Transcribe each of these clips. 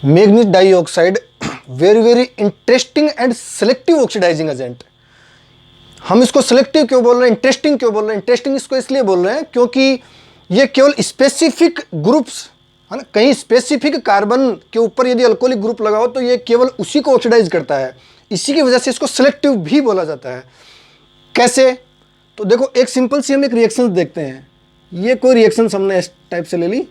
Manganese dioxide very very interesting and selective oxidizing agent. हम इसको selective क्यों बोल रहे हैं, इंटरेस्टिंग क्यों बोल रहे हैं? इंटरेस्टिंग इसको इसलिए बोल रहे हैं क्योंकि ये केवल स्पेसिफिक ग्रुप्स है ना, कहीं स्पेसिफिक कार्बन के ऊपर यदि अल्कोहलिक ग्रुप लगाओ तो ये केवल उसी को ऑक्सीडाइज करता है। इसी की वजह से इसको सेलेक्टिव भी बोला जाता है। कैसे? तो देखो, एक सिंपल सी हम एक रिएक्शन देखते हैं। ये कोई रिएक्शन हमने इस टाइप से ले ली।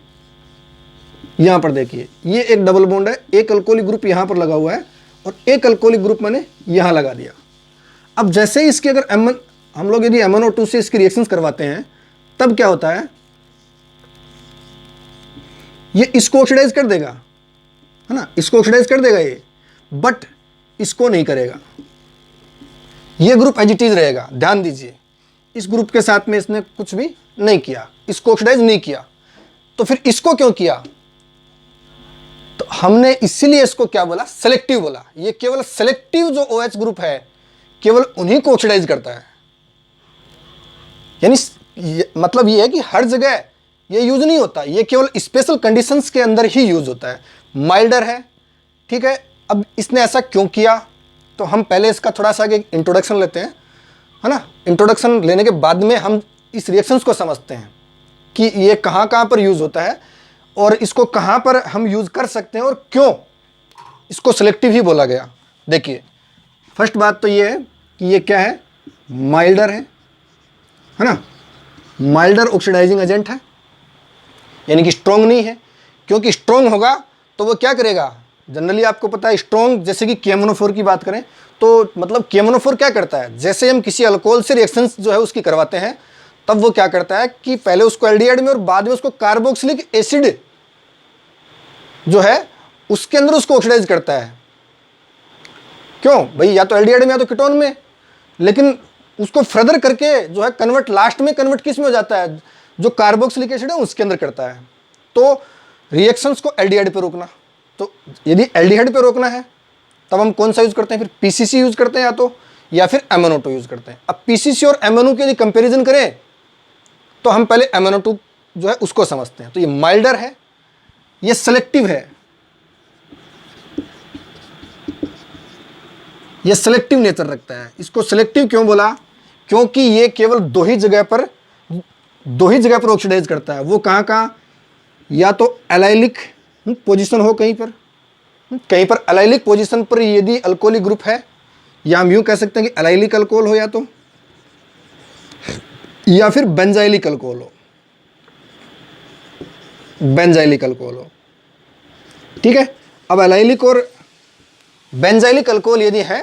यहां पर देखिए, ये एक डबल बॉन्ड है, एक अल्कोहलिक ग्रुप यहां पर लगा हुआ है और एक अल्कोहलिक ग्रुप मैंने यहां लगा दिया। अब जैसे ही इसके अगर हम लोग यदि MnO2 से इसकी रिएक्शंस करवाते हैं तब क्या होता है, ये इसको ऑक्सीडाइज कर देगा, है ना, इसको ऑक्सीडाइज कर देगा ये, बट इसको नहीं करेगा। ये ग्रुप एज इट इज रहेगा। ध्यान दीजिए, इस ग्रुप के साथ में इसने कुछ भी नहीं किया, इसको ऑक्सीडाइज नहीं किया। तो फिर इसको क्यों किया? तो हमने इसीलिए इसको क्या बोला, सेलेक्टिव बोला। ये केवल सेलेक्टिव जो OH ग्रुप है केवल उन्हीं को ऑक्सीडाइज करता है। यानी मतलब ये है कि हर जगह ये यूज नहीं होता, ये केवल स्पेशल कंडीशंस के अंदर ही यूज होता है। माइल्डर है, ठीक है। अब इसने ऐसा क्यों किया, तो हम पहले इसका थोड़ा सा एक इंट्रोडक्शन लेते हैं, है ना। इंट्रोडक्शन लेने के बाद में हम इस रिएक्शंस को समझते हैं कि ये कहाँ कहाँ पर यूज होता है और इसको कहाँ पर हम यूज कर सकते हैं और क्यों इसको सेलेक्टिव ही बोला गया। देखिए, फर्स्ट बात तो ये है कि ये क्या है, माइल्डर है ना। माइल्डर ऑक्सीडाइजिंग एजेंट है, यानी कि स्ट्रॉन्ग नहीं है, क्योंकि स्ट्रॉन्ग होगा तो वो क्या करेगा। जनरली आपको पता है स्ट्रॉन्ग, जैसे कि KMnO4 की बात करें तो मतलब KMnO4 क्या करता है, जैसे हम किसी अल्कोहल से रिएक्शंस जो है उसकी करवाते हैं तब वो क्या करता है कि पहले उसको एल्डिहाइड में और बाद में उसको कार्बोक्सिलिक एसिड जो है उसके अंदर उसको ऑक्सीडाइज करता है। क्यों भाई, या तो एल्डिहाइड में या तो कीटोन में, लेकिन उसको फर्दर करके जो है कन्वर्ट, लास्ट में कन्वर्ट किस में हो जाता है, जो कार्बोक्सिलिक एसिड है उसके अंदर करता है। तो रिएक्शंस को एल्डिहाइड पे रोकना, तो यदि एल्डिहाइड पे रोकना है तब हम कौन सा यूज करते हैं, फिर PCC यूज करते हैं या फिर MnO2 यूज करते हैं। अब PCC और MnO के यदि कंपेरिजन करें तो हम पहले MnO2 जो है उसको समझते हैं। तो ये माइल्डर है, ये सेलेक्टिव है, ये सेलेक्टिव नेचर रखता है। इसको सेलेक्टिव क्यों बोला, क्योंकि ये केवल दो ही जगह पर ऑक्सीडाइज करता है। वो कहाँ कहाँ, या तो एलाइलिक पोजीशन हो, कहीं पर एलाइलिक पोजीशन पर यदि अल्कोहलिक ग्रुप है, या हम यूं कह सकते हैं कि एलाइलिक अल्कोहल हो, या फिर बेंजाइलिक अल्कोहल हो, ठीक है। अब एलाइलिक और बेंजाइलिक अल्कोहल यदि है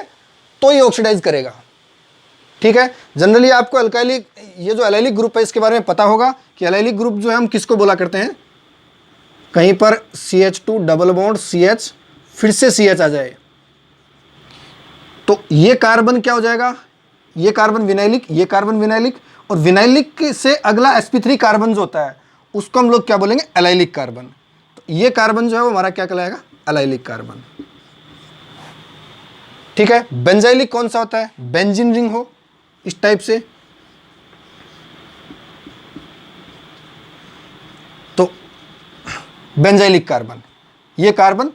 तो ये ऑक्सीडाइज करेगा, ठीक है। जनरली आपको अल्काइलिक, ये जो एलाइलिक ग्रुप है इसके बारे में पता होगा कि एलाइलिक ग्रुप जो है हम किसको बोला करते हैं, कहीं पर CH2 डबल बॉन्ड CH फिर से CH आ जाए तो ये कार्बन क्या हो जाएगा, ये कार्बन विनाइलिक, और विनाइलिक से अगला sp3 कार्बन जो होता है उसको हम लोग क्या बोलेंगे, एलाइलिक कार्बन। तो ये कार्बन जो है वो हमारा क्या कहलाएगा, एलाइलिक कार्बन, ठीक है। बेंजाइलिक कौन सा होता है, बेंजीन रिंग हो इस टाइप से, तो बेंजाइलिक कार्बन, ये कार्बन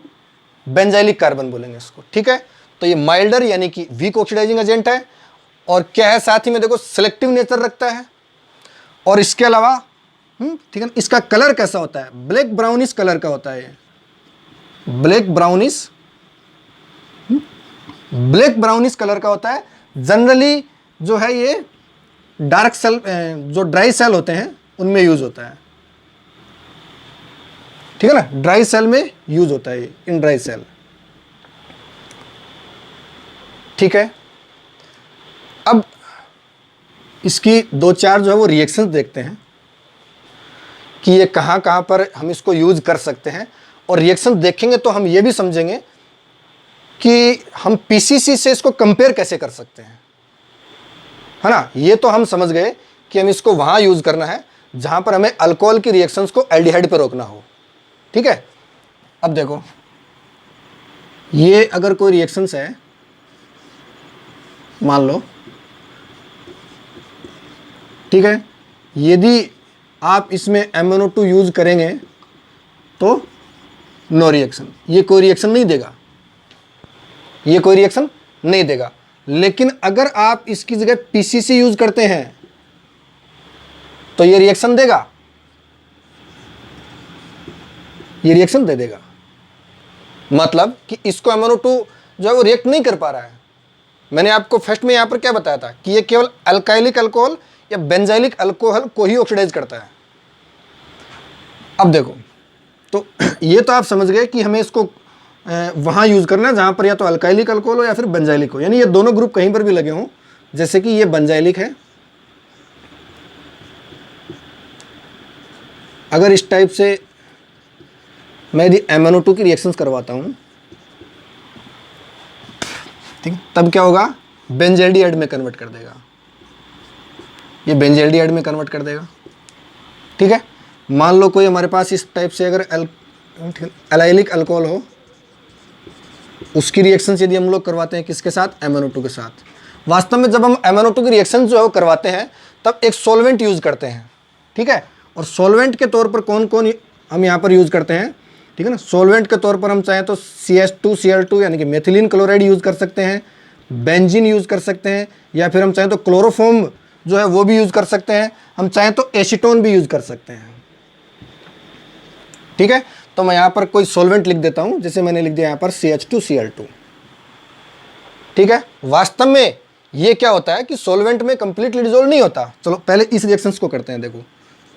बेंजाइलिक कार्बन बोलेंगे इसको, ठीक है। तो ये माइल्डर यानी कि वीक ऑक्सीडाइजिंग एजेंट है, और क्या है साथ ही में देखो सेलेक्टिव नेचर रखता है। और इसके अलावा ठीक है, इसका कलर कैसा होता है, ब्लैक ब्राउनिश कलर का होता है, ब्लैक ब्राउनिश कलर का होता है। जनरली जो है ये डार्क सेल, जो ड्राई सेल होते हैं उनमें यूज होता है, ठीक है ना, ड्राई सेल में यूज होता है, इन ड्राई सेल, ठीक है। अब इसकी दो चार जो है वो रिएक्शंस देखते हैं कि ये कहाँ कहाँ पर हम इसको यूज कर सकते हैं, और रिएक्शन देखेंगे तो हम ये भी समझेंगे कि हम PCC से इसको कंपेयर कैसे कर सकते हैं, है ना। ये तो हम समझ गए कि हम इसको वहाँ यूज करना है जहाँ पर हमें अल्कोहल की रिएक्शंस को एल्डिहाइड पर रोकना हो, ठीक है। अब देखो, ये अगर कोई रिएक्शंस है, मान लो, ठीक है, यदि आप इसमें MnO2 यूज करेंगे तो नो रिएक्शन, ये कोई रिएक्शन नहीं देगा, ये कोई रिएक्शन नहीं देगा। लेकिन अगर आप इसकी जगह पीसीसी यूज करते हैं तो ये रिएक्शन देगा, ये रिएक्शन दे देगा। मतलब कि इसको MnO2 जो है वो रिएक्ट नहीं कर पा रहा है। मैंने आपको फर्स्ट में यहां पर क्या बताया था कि ये केवल अल्काइलिक अल्कोहल या बेंजाइलिक अल्कोहल को ही ऑक्सीडाइज करता है। अब देखो, तो ये तो आप समझ गए कि हमें इसको वहाँ यूज़ करना है जहाँ पर या तो अल्काइलिक अल्कोहल हो या फिर बेंजाइलिक हो, यानी ये दोनों ग्रुप कहीं पर भी लगे हों। जैसे कि ये बेंजाइलिक है, अगर इस टाइप से मैं यदि MnO2 की रिएक्शंस करवाता हूँ, ठीक, तब क्या होगा, बेंजाल्डिहाइड में कन्वर्ट कर देगा, ये बेंजाल्डिहाइड में कन्वर्ट कर देगा। ठीक है, मान लो कोई हमारे पास इस टाइप से अगर एलाइलिक अल्कोहल हो, उसकी रिएक्शन यदि हम लोग करवाते हैं किसके साथ, MnO2 के साथ। वास्तव में जब हम MnO2 की रिएक्शन जो है वो करवाते हैं तब एक सॉल्वेंट यूज़ करते हैं। ठीक है, और सॉल्वेंट के तौर पर कौन कौन हम यहाँ पर यूज़ करते हैं, ठीक है ना। सॉल्वेंट के तौर पर हम चाहें तो CH2Cl2 यानी कि मेथिलीन क्लोराइड यूज़ कर सकते हैं, बेंजीन यूज़ कर सकते हैं, या फिर हम चाहें तो क्लोरोफॉर्म जो है वो भी यूज़ कर सकते हैं, हम चाहें तो एसीटोन भी यूज़ कर सकते हैं। ठीक है, तो मैं यहाँ पर कोई सॉल्वेंट लिख देता हूँ, जैसे मैंने लिख दिया यहाँ पर CH2Cl2। ठीक है, वास्तव में ये क्या होता है कि सॉल्वेंट में कंप्लीटली डिसॉल्व नहीं होता। चलो पहले इस रिएक्शंस को करते हैं। देखो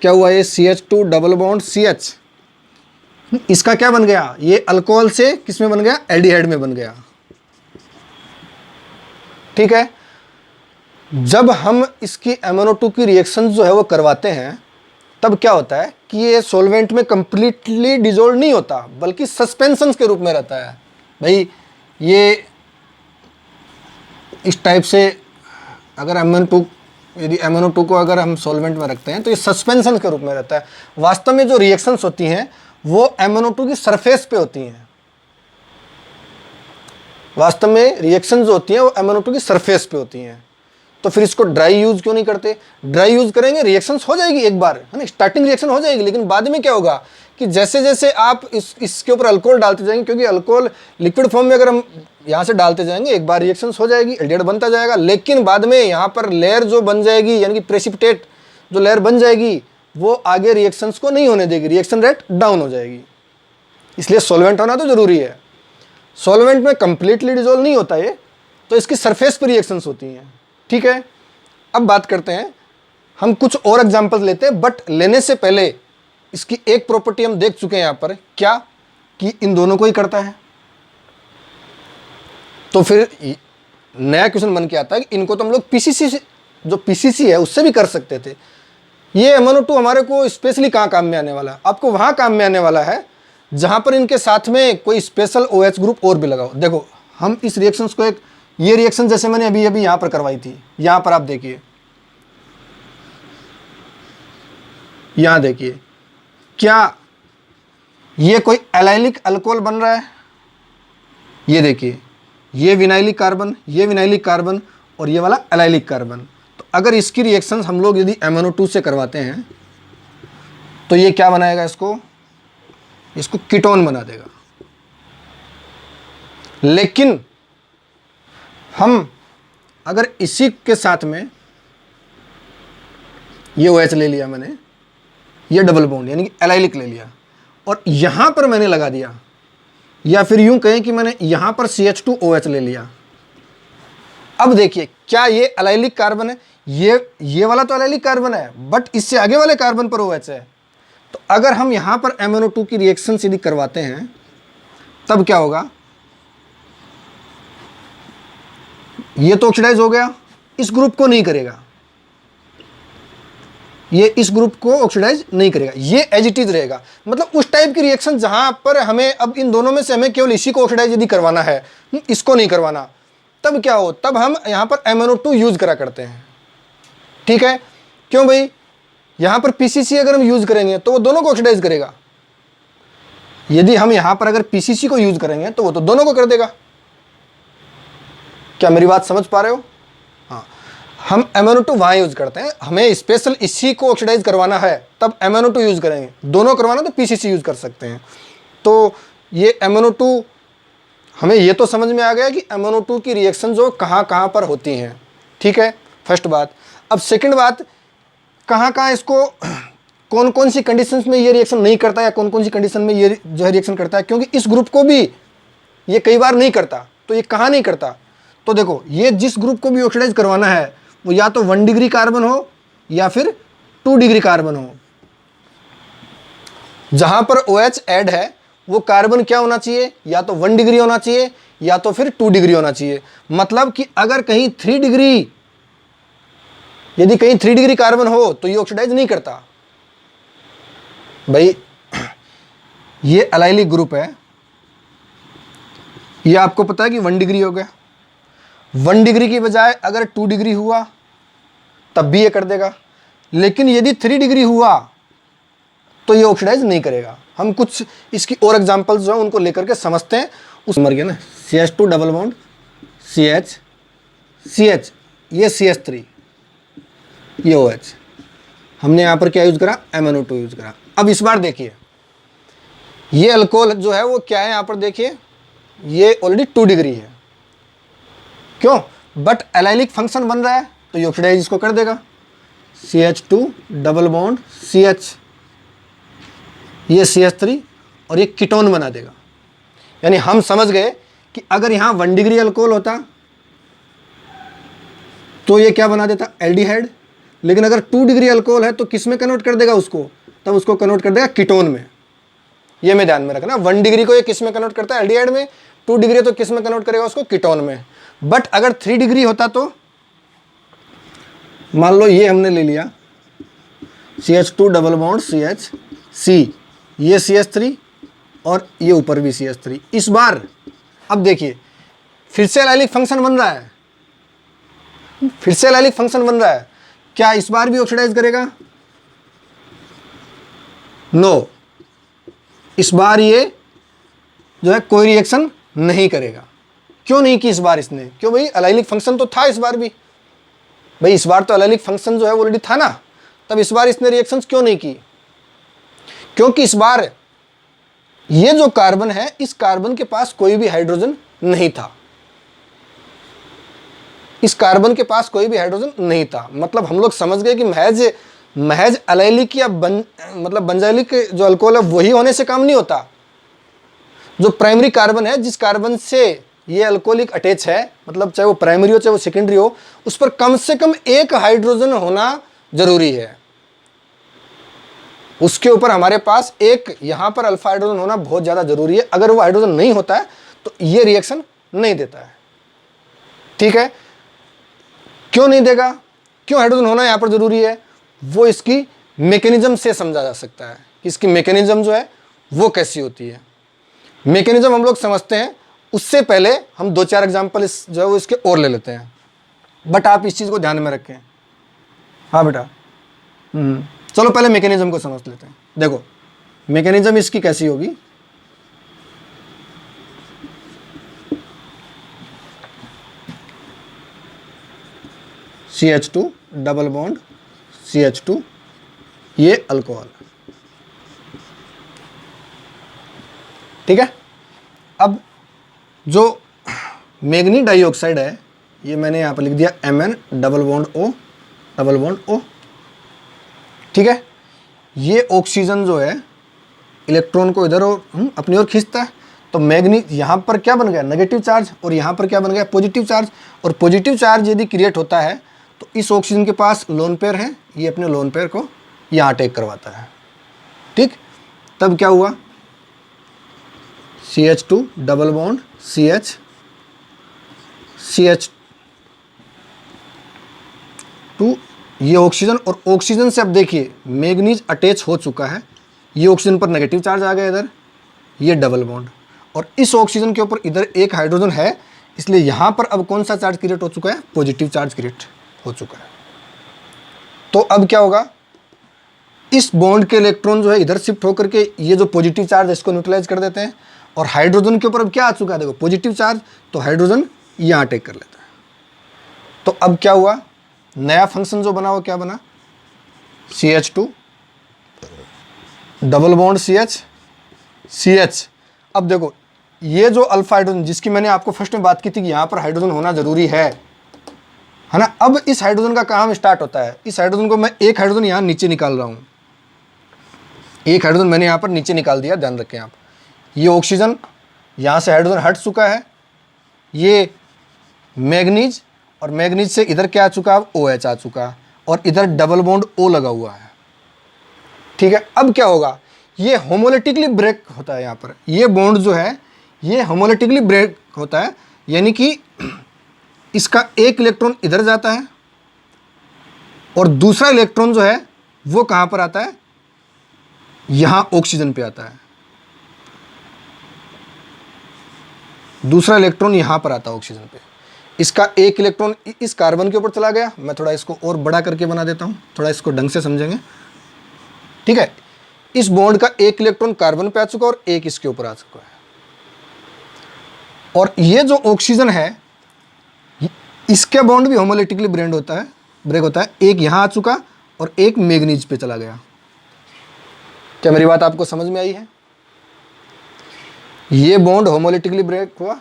क्या हुआ, ये CH2 डबल बॉन्ड CH, इसका क्या बन गया, ये अल्कोहल से किस में बन गया, एल्डिहाइड में बन गया। ठीक है, जब हम इसकी MnO2 की रिएक्शन जो है वो करवाते हैं तब क्या होता है कि ये सॉल्वेंट में कंप्लीटली डिसॉल्व नहीं होता, बल्कि सस्पेंशन के रूप में रहता है। भाई ये इस टाइप से अगर यदि MnO2 को अगर हम सॉल्वेंट में रखते हैं तो ये सस्पेंशन के रूप में रहता है। वास्तव में जो रिएक्शंस होती हैं वो MnO2 की सरफेस पे होती हैं। वास्तव में रिएक्शन जो होती हैं वो MnO2 की सरफेस पे होती हैं। तो फिर इसको ड्राई यूज क्यों नहीं करते? ड्राई यूज करेंगे रिएक्शंस हो जाएगी एक बार, है ना, स्टार्टिंग रिएक्शन हो जाएगी, लेकिन बाद में क्या होगा कि जैसे जैसे आप इसके ऊपर अल्कोहल डालते जाएंगे, क्योंकि अल्कोहल लिक्विड फॉर्म में अगर हम यहाँ से डालते जाएंगे एक बार रिएक्शंस हो जाएगी, एल्डिहाइड बनता जाएगा, लेकिन बाद में यहाँ पर लेयर जो बन जाएगी यानी कि प्रेसिपिटेट जो लेयर बन जाएगी वो आगे रिएक्शंस को नहीं होने देगी, रिएक्शन रेट डाउन हो जाएगी। इसलिए सॉल्वेंट होना तो जरूरी है। सॉल्वेंट में कंप्लीटली डिसॉल्व नहीं होता ये, तो इसकी सरफेस पर रिएक्शंस होती हैं। ठीक है, अब बात करते हैं, हम कुछ और एग्जांपल्स लेते हैं, बट लेने से पहले इसकी एक प्रॉपर्टी हम देख चुके हैं यहाँ पर, क्या कि इन दोनों को ही करता है। तो फिर नया क्वेश्चन बन के आता है कि इनको तो हम लोग पीसीसी से, जो पीसीसी है उससे भी कर सकते थे। ये MnO2 हमारे को स्पेशली कहाँ काम में आने वाला है? आपको वहाँ काम में आने वाला है जहाँ पर इनके साथ में कोई स्पेशल OH ग्रुप और भी लगा हो। देखो हम इस रिएक्शंस को एक, ये रिएक्शन जैसे मैंने अभी अभी यहाँ पर करवाई थी, यहाँ पर आप देखिए, यहाँ देखिए क्या ये कोई एलाइलिक अल्कोहल बन रहा है? ये देखिए, ये विनाइलिक कार्बन, ये विनाइलिक कार्बन और ये वाला एलाइलिक कार्बन। तो अगर इसकी रिएक्शन हम लोग यदि MnO2 से करवाते हैं तो ये क्या बनाएगा, इसको कीटोन बना देगा। लेकिन हम अगर इसी के साथ में ये OH ले लिया मैंने, ये डबल बॉन्ड यानी कि एलाइलिक ले लिया और यहां पर मैंने लगा दिया, या फिर यूं कहें कि मैंने यहां पर CH2OH ले लिया। अब देखिए क्या ये एलाइलिक कार्बन है? ये वाला तो एलाइलिक कार्बन है, बट इससे आगे वाले कार्बन पर OH है। तो अगर हम यहां पर MnO2 की रिएक्शन यदि करवाते हैं तब क्या होगा, ये तो ऑक्सीडाइज हो गया, इस ग्रुप को नहीं करेगा, ये इस ग्रुप को ऑक्सीडाइज नहीं करेगा, ये एज इट इज रहेगा। मतलब उस टाइप की रिएक्शन जहां पर हमें अब इन दोनों में से हमें केवल इसी को ऑक्सीडाइज यदि करवाना है, इसको नहीं करवाना, तब क्या हो, तब हम यहां पर MnO2 यूज करा करते हैं। ठीक है, क्यों भाई, यहां पर PCC अगर हम यूज करेंगे तो वो दोनों को ऑक्सीडाइज करेगा, यदि हम यहां पर अगर PCC को यूज करेंगे तो वो तो दोनों को कर देगा। क्या मेरी बात समझ पा रहे हो? हाँ, हम MnO2 वहाँ यूज़ करते हैं, हमें स्पेशल इसी को ऑक्सीडाइज करवाना है तब MnO2 यूज़ करेंगे, दोनों करवाना तो PCC यूज़ कर सकते हैं। तो ये MnO2, हमें ये तो समझ में आ गया कि MnO2 की रिएक्शन जो कहाँ कहाँ पर होती हैं, ठीक है, फर्स्ट बात। अब सेकंड बात, कहाँ कहाँ इसको कौन कौन सी कंडीशंस में ये रिएक्शन नहीं करता या कौन कौन सी कंडीशन में ये जो है रिएक्शन करता है, क्योंकि इस ग्रुप को भी ये कई बार नहीं करता, तो ये कहाँ नहीं करता। तो देखो, ये जिस ग्रुप को भी ऑक्सीडाइज करवाना है वो या तो 1 डिग्री कार्बन हो या फिर 2 डिग्री कार्बन हो। जहां पर OH ऐड है वो कार्बन क्या होना चाहिए, या तो 1 डिग्री होना चाहिए या तो फिर 2 डिग्री होना चाहिए। मतलब कि अगर कहीं 3 डिग्री, यदि कहीं 3 डिग्री कार्बन हो तो ये ऑक्सीडाइज नहीं करता। भाई ये अलाइलिक ग्रुप है, ये आपको पता है कि 1 डिग्री हो गया, 1 डिग्री की बजाय अगर 2 डिग्री हुआ तब भी ये कर देगा, लेकिन यदि 3 डिग्री हुआ तो ये ऑक्सीडाइज नहीं करेगा। हम कुछ इसकी और एग्जांपल्स जो है उनको लेकर के समझते हैं। उस मर गया ना, CH2 double bond CH, CH, ये CH3, ये OH, हमने यहाँ पर क्या यूज करा, MnO2 यूज करा। अब इस बार देखिए, ये अल्कोहल जो है वो क्या है, यहाँ पर देखिए ये ऑलरेडी 2 डिग्री है, क्यों, बट एलाइलिक फंक्शन बन रहा है तो ये ऑक्सीडाइज इसको कर देगा। CH2 डबल बॉन्ड CH, ये CH3 और ये कीटोन बना देगा। यानी हम समझ गए कि अगर यहाँ 1 डिग्री अल्कोहल होता तो ये क्या बना देता, एल्डिहाइड, लेकिन अगर 2 डिग्री अल्कोहल है तो किस में कन्वर्ट कर देगा उसको, तब उसको कन्वर्ट कर देगा कीटोन में। ये में ध्यान में रखना, 1 डिग्री को ये किस में कन्वर्ट करता है, एल्डिहाइड में, 2 डिग्री तो किस में कन्वर्ट करेगा उसको, कीटोन में। बट अगर 3 डिग्री होता तो मान लो ये हमने ले लिया CH2 double bond CH, C, ये CH3 और ये ऊपर भी CH3। इस बार अब देखिए फिर से एलाइलिक फंक्शन बन रहा है, फिर से एलाइलिक फंक्शन बन रहा है। क्या इस बार भी ऑक्सीडाइज करेगा, नो, इस बार ये जो है कोई रिएक्शन नहीं करेगा। क्यों नहीं की इस बार इसने, क्यों भाई, एलाइलिक फंक्शन तो था इस बार भी, भाई इस बार तो एलाइलिक फंक्शन जो है वो ऑलरेडी था ना, तब इस बार इसने रिएक्शंस क्यों नहीं की, क्योंकि इस बार ये जो कार्बन है इस कार्बन के पास कोई भी हाइड्रोजन नहीं था, इस कार्बन के पास कोई भी हाइड्रोजन नहीं था। मतलब हम लोग समझ गए कि महज एलाइलिक या मतलब बेंजाइलिक जो अल्कोहल है वही होने से काम नहीं होता। जो प्राइमरी कार्बन है, जिस कार्बन से ये अल्कोहलिक अटैच है, मतलब चाहे वो प्राइमरी हो चाहे वो सेकेंडरी हो, उस पर कम से कम एक हाइड्रोजन होना जरूरी है। उसके ऊपर हमारे पास एक यहाँ पर अल्फा हाइड्रोजन होना बहुत ज़्यादा जरूरी है। अगर वो हाइड्रोजन नहीं होता है तो ये रिएक्शन नहीं देता है, ठीक है। क्यों नहीं देगा, क्यों हाइड्रोजन होना यहाँ पर जरूरी है, वो इसकी मैकेनिज्म से समझा जा सकता है कि इसकी मैकेनिज्म जो है वो कैसी होती है। मैकेनिज्म हम लोग समझते हैं, उससे पहले हम 2-4 एग्जाम्पल इस जो है वो इसके और ले लेते हैं। बट आप इस चीज़ को ध्यान में रखें। हाँ बेटा, चलो पहले मैकेनिज्म को समझ लेते हैं। देखो मैकेनिज्म इसकी कैसी होगी, CH2 डबल बॉन्ड CH2, ये अल्कोहल, ठीक है। अब जो मैग्नी डाइऑक्साइड है ये मैंने यहाँ पर लिख दिया Mn double bond O double bond O, ठीक है। ये ऑक्सीजन जो है इलेक्ट्रॉन को इधर अपनी ओर खींचता है, तो मैग्नी यहाँ पर क्या बन गया, नेगेटिव चार्ज, और यहाँ पर क्या बन गया, पॉजिटिव चार्ज। और पॉजिटिव चार्ज यदि क्रिएट होता है तो इस ऑक्सीजन के पास लोन पेयर है, ये अपने लोन पेयर को यहाँ अटैक करवाता है, ठीक। तब क्या हुआ, CH2 double bond CH, CH2, ये ऑक्सीजन, और ऑक्सीजन से अब देखिए मैग्नीज अटैच हो चुका है, ये ऑक्सीजन पर नेगेटिव चार्ज आ गया इधर, ये डबल बॉन्ड, और इस ऑक्सीजन के ऊपर इधर एक हाइड्रोजन है, इसलिए यहाँ पर अब कौन सा चार्ज क्रिएट हो चुका है, पॉजिटिव चार्ज क्रिएट हो चुका है। तो अब क्या होगा, इस बॉन्ड के इलेक्ट्रॉन जो है इधर शिफ्ट होकर के ये जो पॉजिटिव चार्ज है इसको न्यूट्रलाइज कर देते हैं, और हाइड्रोजन के ऊपर अब क्या आ चुका है, देखो पॉजिटिव चार्ज, तो हाइड्रोजन यहाँ अटैक कर लेता है। तो अब क्या हुआ, नया फंक्शन जो बना वो क्या बना, CH2 double bond CH, CH, अब देखो ये जो अल्फा हाइड्रोजन जिसकी मैंने आपको फर्स्ट में बात की थी कि यहाँ पर हाइड्रोजन होना जरूरी है ना। अब इस हाइड्रोजन का काम स्टार्ट होता है। इस हाइड्रोजन को मैं एक हाइड्रोजन यहाँ नीचे निकाल रहा हूँ, एक हाइड्रोजन मैंने यहाँ पर नीचे निकाल दिया, ध्यान रखें आप। ये ऑक्सीजन, यहाँ से हाइड्रोजन हट चुका है, ये मैग्नीज, और मैग्नीज से इधर क्या आ चुका है, OH आ चुका है, और इधर डबल बॉन्ड O लगा हुआ है। ठीक है, अब क्या होगा, ये होमोलिटिकली ब्रेक होता है। यहाँ पर ये बॉन्ड जो है ये होमोलिटिकली ब्रेक होता है, यानी कि इसका एक इलेक्ट्रॉन इधर जाता है और दूसरा इलेक्ट्रॉन जो है वो कहाँ पर आता है, यहाँ ऑक्सीजन पे आता है। दूसरा इलेक्ट्रॉन यहाँ पर आता है ऑक्सीजन पे। इसका एक इलेक्ट्रॉन इस कार्बन के ऊपर चला गया। मैं थोड़ा इसको और बड़ा करके बना देता हूँ, थोड़ा इसको ढंग से समझेंगे। ठीक है, इस बॉन्ड का एक इलेक्ट्रॉन कार्बन पे आ चुका और एक इसके ऊपर आ चुका है। और ये जो ऑक्सीजन है इसके बॉन्ड भी होमोलिटिकली ब्रेक होता है। एक यहाँ आ चुका और एक मैग्नीज पे चला गया। क्या मेरी बात आपको समझ में आई है? ये बॉन्ड होमोलिटिकली ब्रेक हुआ,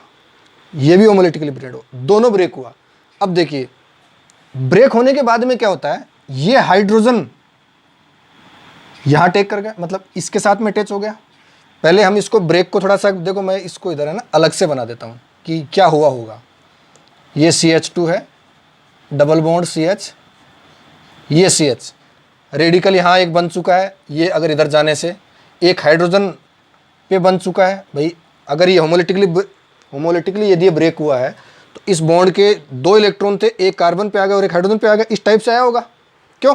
ये भी होमोलिटिकली ब्रेक हुआ, दोनों ब्रेक हुआ। अब देखिए ब्रेक होने के बाद में क्या होता है, ये हाइड्रोजन यहाँ अटैक कर गया, मतलब इसके साथ में अटैच हो गया। पहले हम इसको ब्रेक को थोड़ा सा देखो, मैं इसको इधर है ना अलग से बना देता हूँ कि क्या हुआ होगा। ये CH2 है, डबल बॉन्ड CH, ये CH, रेडिकल यहाँ एक बन चुका है। ये अगर इधर जाने से एक हाइड्रोजन पे बन चुका है। भाई अगर ये होमोलिटिकली यदि ये ब्रेक हुआ है तो इस बॉन्ड के दो इलेक्ट्रॉन थे, एक कार्बन पे आ गया और एक हाइड्रोजन पे आ गया, इस टाइप से आया होगा। क्यों?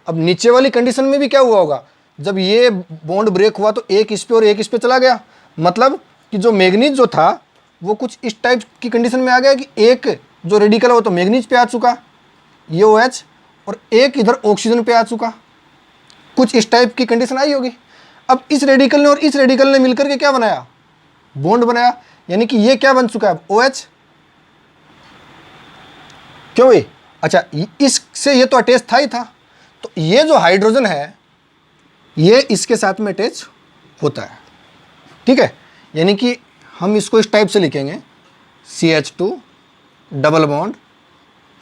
अब नीचे वाली कंडीशन में भी क्या हुआ होगा, जब ये बॉन्ड ब्रेक हुआ तो एक इस पे और एक इस पे चला गया, मतलब कि जो मैग्नीज जो था वो कुछ इस टाइप की कंडीशन में आ गया कि एक जो रेडिकल है वो तो मैग्नीज पे आ चुका, ये OH, और एक इधर ऑक्सीजन पे आ चुका, कुछ इस टाइप की कंडीशन आई होगी। अब इस रेडिकल ने और इस रेडिकल ने मिलकर के क्या बनाया, बॉन्ड बनाया, यानी कि ये क्या बन चुका है, OH। क्यों भाई? अच्छा, इससे ये तो अटैच था ही था, तो ये जो हाइड्रोजन है ये इसके साथ में अटैच होता है। ठीक है, यानी कि हम इसको इस टाइप से लिखेंगे, CH2 डबल बॉन्ड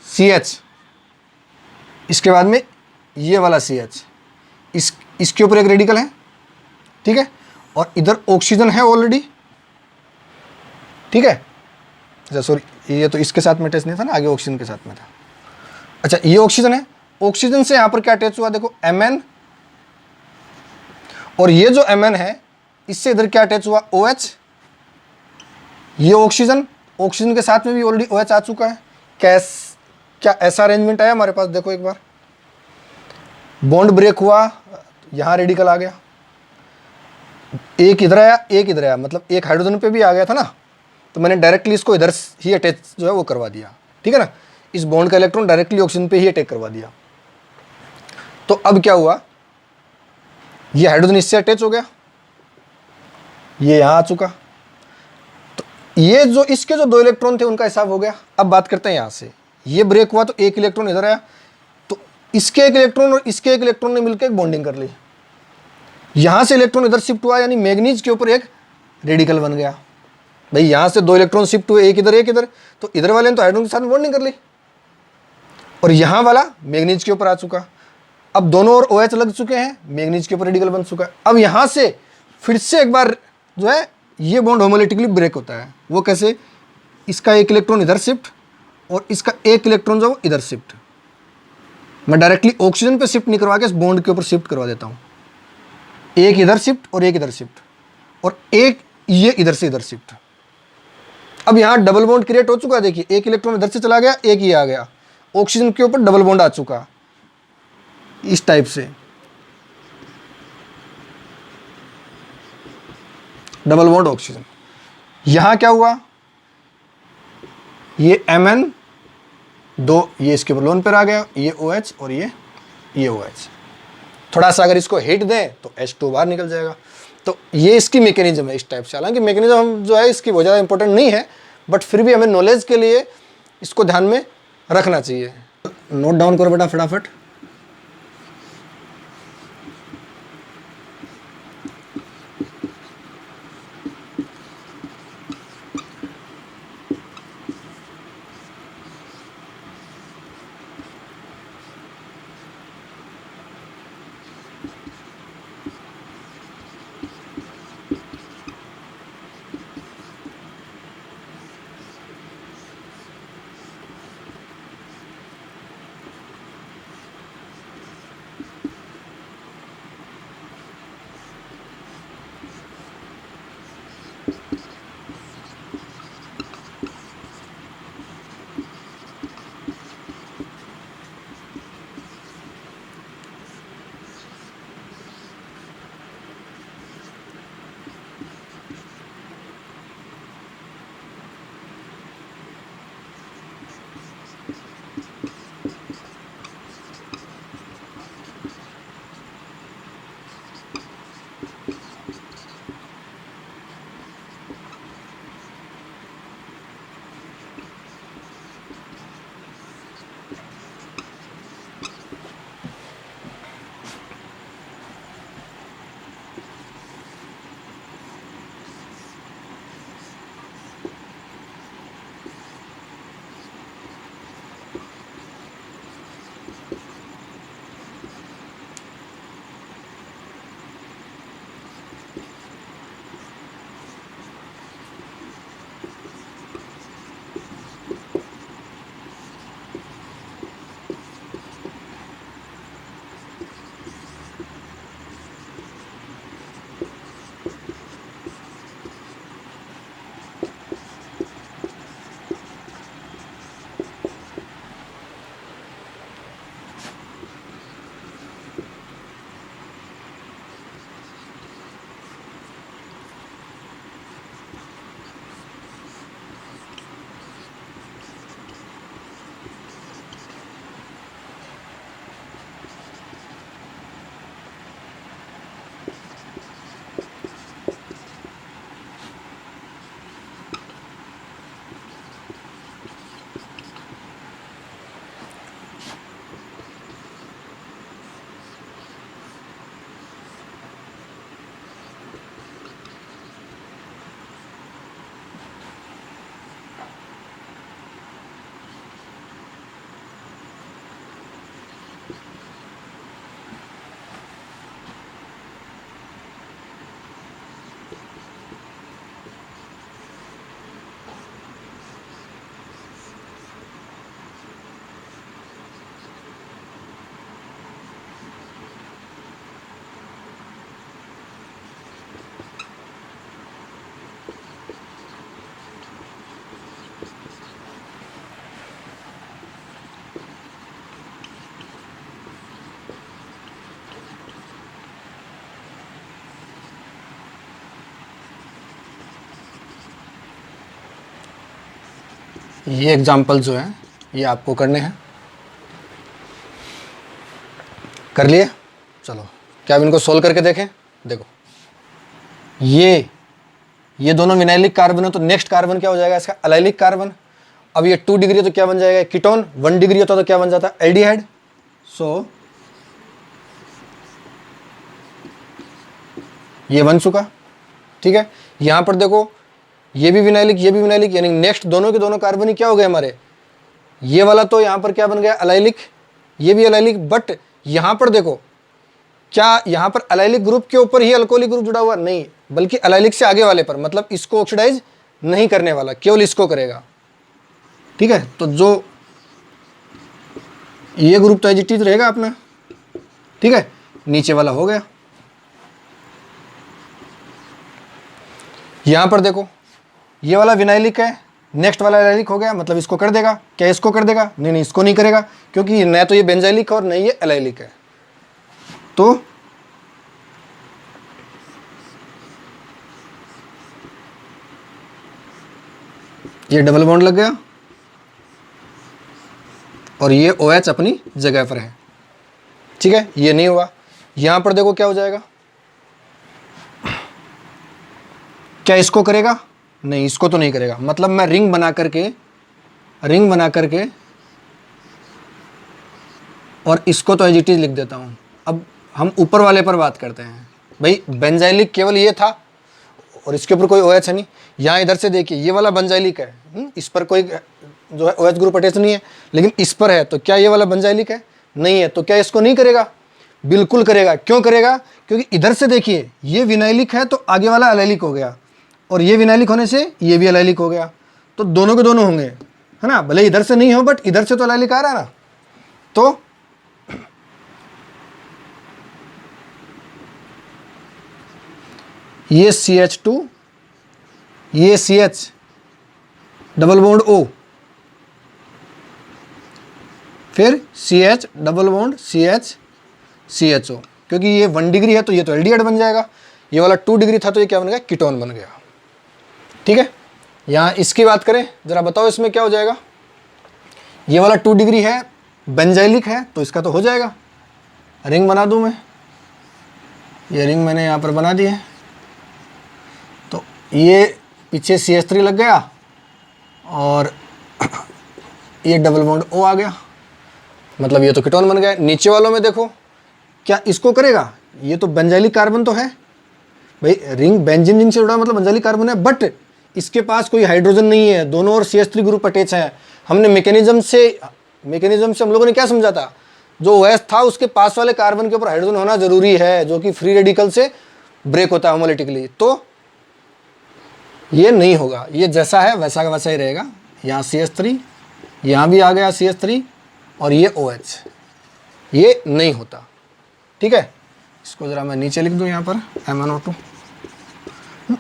CH, इसके बाद में ये वाला CH, इसके ऊपर एक रेडिकल है। ठीक है, और इधर ऑक्सीजन है ऑलरेडी। ठीक है, अच्छा सॉरी, ये तो इसके साथ में अटैच नहीं था ना, आगे ऑक्सीजन के साथ में था। अच्छा, ये ऑक्सीजन है, ऑक्सीजन से यहाँ पर क्या अटैच हुआ, देखो Mn, और ये जो Mn है इससे इधर क्या अटैच हुआ, OH। ये ऑक्सीजन, ऑक्सीजन के साथ में भी ऑलरेडी OH आ चुका है। क्या ऐसा अरेंजमेंट आया हमारे पास, देखो एक बार, बॉन्ड ब्रेक हुआ, यहाँ रेडिकल आ गया, एक इधर आया एक इधर आया, मतलब एक हाइड्रोजन पे भी आ गया था ना, तो मैंने डायरेक्टली इसको इधर ही अटैच जो है वो करवा दिया। ठीक है ना, इस बॉन्ड का इलेक्ट्रॉन डायरेक्टली ऑक्सीजन पे ही अटैक करवा दिया। तो अब क्या हुआ, ये हाइड्रोजन इससे अटैच हो गया, ये यहाँ आ चुका, तो ये जो इसके जो दो इलेक्ट्रॉन थे उनका हिसाब हो गया। अब बात करते हैं यहाँ से, ये ब्रेक हुआ तो एक इलेक्ट्रॉन इधर आया, तो इसके एक इलेक्ट्रॉन और इसके एक इलेक्ट्रॉन ने मिलकर एक बॉन्डिंग कर ली, यहाँ से इलेक्ट्रॉन इधर शिफ्ट हुआ, यानी मैग्नीज के ऊपर एक रेडिकल बन गया। भाई यहाँ से दो इलेक्ट्रॉन शिफ्ट हुए, एक इधर, तो इधर वाले ने तो हाइड्रोजन के साथ बॉन्डिंग कर ली, और यहाँ वाला मैग्नीज के ऊपर आ चुका। अब दोनों और OH लग चुके हैं, मैग्नीज के ऊपर रेडिकल बन चुका है। अब यहाँ से फिर से एक बार जो है ये बॉन्ड होमोलिटिकली ब्रेक होता है। वो कैसे, इसका एक इलेक्ट्रॉन इधर शिफ्ट और इसका एक इलेक्ट्रॉन जो इधर शिफ्ट, मैं डायरेक्टली ऑक्सीजन पे शिफ्ट नहीं करवा के इस बॉन्ड के ऊपर शिफ्ट करवा देता हूँ। एक इधर शिफ्ट और एक इधर शिफ्ट, और एक ये इधर से इधर शिफ्ट। अब यहाँ डबल बॉन्ड क्रिएट हो चुका है, देखिए एक इलेक्ट्रॉन इधर से चला गया, एक ये आ गया, ऑक्सीजन के ऊपर डबल बॉन्ड आ चुका इस टाइप से, डबल बॉन्ड ऑक्सीजन। यहाँ क्या हुआ, ये Mn दो, ये इसके ऊपर लोन पर आ गया, ये OH और ये OH। थोड़ा सा अगर इसको हीट दें तो H2 बाहर निकल जाएगा। तो ये इसकी मैकेनिज्म है इस टाइप से। हालांकि मैकेनिज्म हम जो है इसकी बहुत ज़्यादा इंपॉर्टेंट नहीं है, बट फिर भी हमें नॉलेज के लिए इसको ध्यान में रखना चाहिए। नोट डाउन करो बेटा फटाफट। ये एग्जाम्पल जो है ये आपको करने हैं। कर लिए? चलो क्या अब इनको सोल्व करके देखें। देखो ये दोनों विनाइलिक कार्बन है, तो नेक्स्ट कार्बन क्या हो जाएगा इसका? Allylic carbon. अब ये 2 डिग्री तो क्या बन जाएगा? कीटोन। 1 डिग्री होता तो क्या बन जाता? एल्डिहाइड। सो ये बन चुका, ठीक है। यहां पर देखो ये भी विनाइलिक, ये भी विनाइलिक, यानी नेक्स्ट दोनों के दोनों कार्बन ही क्या हो गए हमारे? ये वाला तो यहां पर क्या बन गया? एलाइलिक। ये भी एलाइलिक, बट यहां पर देखो क्या यहां पर एलाइलिक ग्रुप के ऊपर ही अल्कोहलिक ग्रुप जुड़ा हुआ? नहीं, बल्कि एलाइलिक से आगे वाले पर, मतलब इसको ऑक्सीडाइज नहीं करने वाला, केवल इसको करेगा, ठीक है। तो जो ये ग्रुप तो एज रहेगा अपना, ठीक है। नीचे वाला हो गया। यहां पर देखो ये वाला विनाइलिक है, नेक्स्ट वाला एलाइलिक हो गया, मतलब इसको कर देगा। क्या इसको कर देगा? नहीं नहीं, इसको नहीं करेगा, क्योंकि न तो ये बेंजाइलिक है और न ये एलाइलिक है। तो ये डबल बॉन्ड लग गया और ये OH अपनी जगह पर है, ठीक है। ये नहीं हुआ। यहां पर देखो क्या हो जाएगा? क्या इसको करेगा? नहीं, इसको तो नहीं करेगा। मतलब मैं रिंग बना करके और इसको तो एज इट इज लिख देता हूं। अब हम ऊपर वाले पर बात करते हैं। भाई बेंजाइलिक केवल ये था और इसके ऊपर कोई OH है नहीं। यहाँ इधर से देखिए ये वाला बेंजाइलिक है, इस पर कोई जो है OH ग्रुप अटैच नहीं है, लेकिन इस पर है, तो क्या ये वाला बेंजाइलिक है? नहीं है, तो क्या इसको नहीं करेगा? बिल्कुल करेगा। क्यों करेगा? क्योंकि इधर से देखिए ये विनाइलिक है तो आगे वाला एलाइलिक हो गया, और ये विनाइलिक होने से ये भी एलाइलिक हो गया, तो दोनों के दोनों होंगे, है ना। भले इधर से नहीं हो बट इधर से तो एलाइलिक आ रहा है ना। तो ये CH2, ये CH डबल बॉन्ड O, फिर CH double bond CH CHO। क्योंकि ये 1 डिग्री है तो ये तो एल्डिहाइड बन जाएगा, ये वाला 2 डिग्री था तो ये क्या बन गया? कीटोन बन गया। ठीक है, यहाँ इसकी बात करें, जरा बताओ इसमें क्या हो जाएगा। ये वाला 2 डिग्री है, बेंजाइलिक है, तो इसका तो हो जाएगा। रिंग बना दूं मैं, ये रिंग मैंने यहाँ पर बना दी है, तो ये पीछे CH3 लग गया और ये डबल बॉन्ड O आ गया, मतलब ये तो कीटोन बन गया। नीचे वालों में देखो क्या इसको करेगा? ये तो बेंजाइलिक कार्बन तो है भाई, रिंग बेंजीन रिंग से जुड़ा मतलब बेंजाइलिक कार्बन है, बट इसके पास कोई हाइड्रोजन नहीं है, दोनों और CH3 ग्रुप अटैच है। हमने मैकेनिज्म से हम लोगों ने क्या समझा था, जो OH था उसके पास वाले कार्बन के ऊपर हाइड्रोजन होना जरूरी है, जो कि फ्री रेडिकल से ब्रेक होता है होमोलिटिकली। तो ये नहीं होगा, ये जैसा है वैसा का वैसा ही रहेगा। यहाँ CH3, यहाँ भी आ गया CH3 और ये OH, ये नहीं होता। ठीक है, इसको ज़रा मैं नीचे लिख दूँ यहाँ पर MnO2।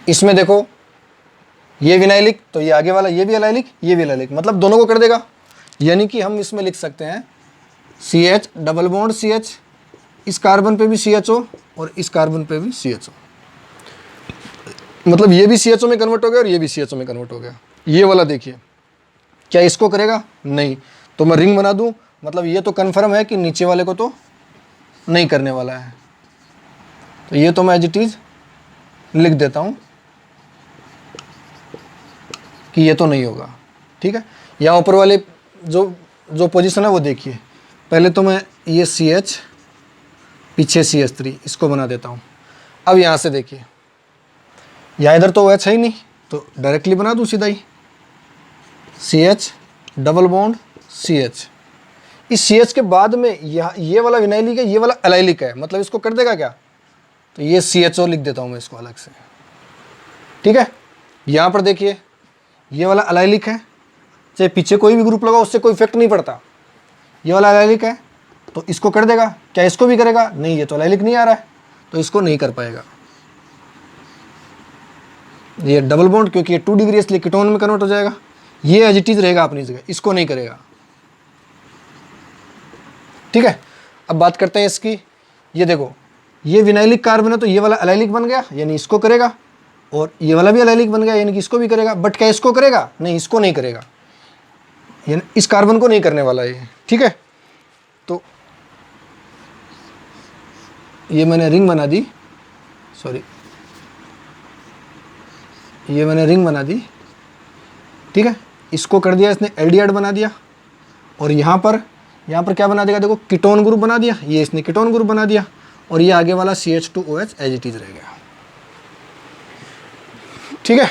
इसमें देखो ये विनाइलिक तो ये आगे वाला ये भी एलाइलिक, ये भी एलाइलिक, मतलब दोनों को कर देगा। यानी कि हम इसमें लिख सकते हैं CH डबल बॉन्ड CH, इस कार्बन पे भी CHO और इस कार्बन पे भी CHO, मतलब ये भी CHO में कन्वर्ट हो गया और ये भी CHO में कन्वर्ट हो गया। ये वाला देखिए क्या इसको करेगा? नहीं। तो मैं रिंग बना दूं, मतलब ये तो कन्फर्म है कि नीचे वाले को तो नहीं करने वाला है, तो ये तो मैं एज इट इज लिख देता हूं कि ये तो नहीं होगा। ठीक है, यहाँ ऊपर वाले जो पोजीशन है वो देखिए, पहले तो मैं ये CH पीछे CH3 इसको बना देता हूँ। अब यहाँ से देखिए, यहाँ इधर तो OH है ही नहीं, तो डायरेक्टली बना दूँ सीधा ही CH डबल बॉन्ड CH। इस CH के बाद में ये वाला विनाइलिक है, ये वाला एलाइलिक है, मतलब इसको कर देगा क्या? तो ये CHO लिख देता हूँ मैं इसको अलग से। ठीक है, यहाँ पर देखिए ये वाला एलाइलिक है, चाहे पीछे कोई भी ग्रुप लगाओ उससे कोई इफेक्ट नहीं पड़ता। ये वाला एलाइलिक है तो इसको कर देगा, क्या इसको भी करेगा? नहीं, ये तो एलाइलिक नहीं आ रहा है तो इसको नहीं कर पाएगा। ये डबल बॉन्ड क्योंकि ये 2 डिग्री इसलिए कीटोन में कन्वर्ट हो जाएगा, ये एज इट इज रहेगा अपनी जगह, इसको नहीं करेगा। ठीक है, अब बात करते हैं इसकी। ये देखो ये विनाइलिक कार्बन है तो ये वाला एलाइलिक बन गया, यानी इसको करेगा, और ये वाला भी एलाइलिक बन गया, यानी कि इसको भी करेगा। बट क्या इसको करेगा? नहीं, इसको नहीं करेगा, यानी इस कार्बन को नहीं करने वाला ये। ठीक है, तो ये मैंने रिंग बना दी, सॉरी ये मैंने रिंग बना दी। ठीक है, इसको कर दिया इसने एल्डिहाइड बना दिया, और यहाँ पर क्या बना देगा? देखो कीटोन ग्रुप बना दिया, ये इसने कीटोन ग्रुप बना दिया, और ये आगे वाला CH2OH एज इट इज रह गया। ठीक है,